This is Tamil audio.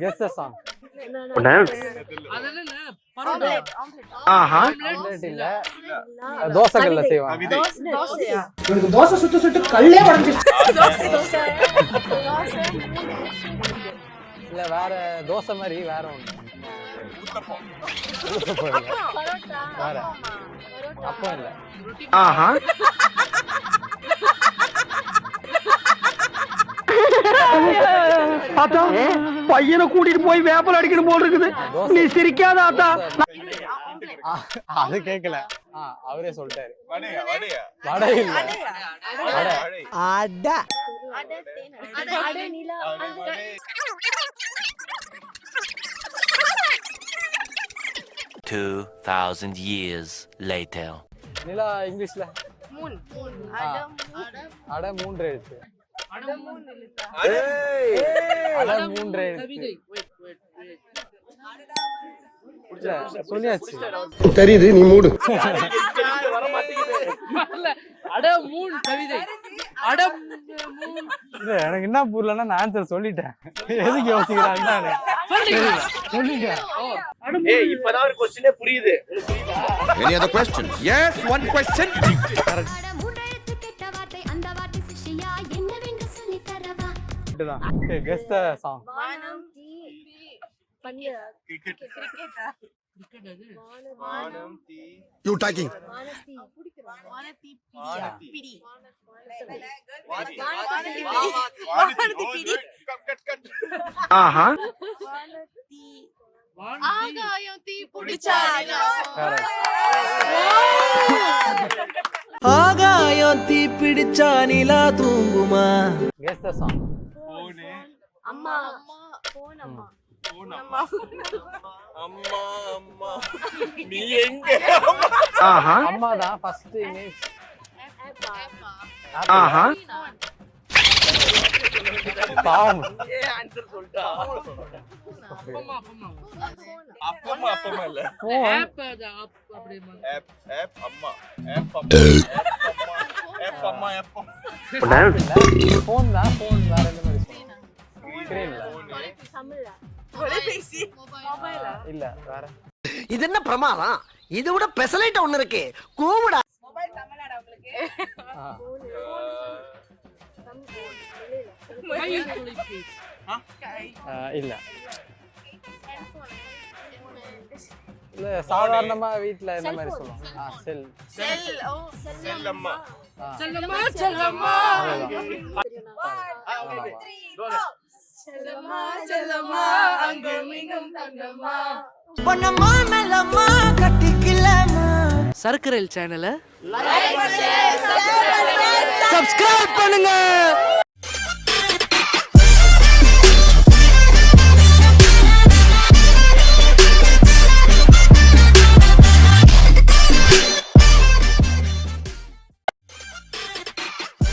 Guess the song. ஆம்லெட் இல்ல, தோசைகள்ல செய்வாங்க. எனக்கு தோசை சுட்டு சுட்டு கல்லே உடைஞ்சிருச்சு. இல்ல வேற தோசை மாதிரி வேற ஒண்ணு. வேற அப்போ இல்ல. ஆத்தா பையனை கூட்டிட்டு போய் வேப்பல் அடிக்கணும் போல் இருக்குது. நீ சிரிக்காத ஆத்தா. அது கேக்கல. அவரே சொல்லிட்டாரு. வடை இல்ல. அட 2000 years later. நிலா இங்கிலீஷ்ல மூன். அட மூன்று எழுத்து. அட மூன் எழுத்தா? அட மூன்று எழுத்து. சொல்லியாச்சு. தெரியுது, நீ மூடு. அட மூன் கவிதை. அட மூன். இல்ல எனக்கு என்ன புரியலன்னா நான் ஆன்சர் சொல்லிட்டேன். எதுக்கு யோசிக்கிறாங்க? சொல்லுங்க. ஏய் இப்பதான் ஒரு क्वेश्चनே புரியுது. Any other questions? Yes, one question. இதுதான். Okay, guess the song. வானம் தீ பனிய கிரிக்கெட்டா? கிரிக்கெட் அது. வானம் தீ. You talking? வானத்தி பிடிக்குறோம். வானத்தி பிடி. வானத்தி பிடி. கட். வானத்தி ஆகாயம் தீ பிடிச்சானா? ஆகாயம் தீ பிடிச்சா நிலா தூங்குமா? Guess the song. அம்மா போன் அம்மா. அம்மா நீ எங்க? அம்மா தான் ஃபர்ஸ்ட் இமேஜ். பாவம். ஆன்சர் சொல்லிட்டா. அப்பமா இல்ல. ஆப் அது அப்படிமா. ஆப் அம்மா. ஃபோன் தான், ஃபோன் வேற என்ன மாதிரி சொல்லுங்க? ஸ்கிரீன்ல. தமிழ்ல. தொலைபேசி. மொபைலா? இல்ல வேற. இது என்ன பிரமாதம்? இது விட பெசலைட் ஒன்னு இருக்கு. கூவுடா. மொபைல் தமிழ்நாடா உங்களுக்கு? இல்ல. இல்ல சாதாரணமா வீட்ல என்ன மாதிரி சொல்லுவாங்க? செல். செல்லம்மா. செல்லம்மா செல்லம்மா. செல்லம்மா செல்லம்மா அங்கும் இங்கும் தங்கம்மா. பொன்னம்மா மெல்லம்மா கட்டிக்கலாமா? சர்க்கரல் சேனலை சப்ஸ்கிரைப் பண்ணுங்க.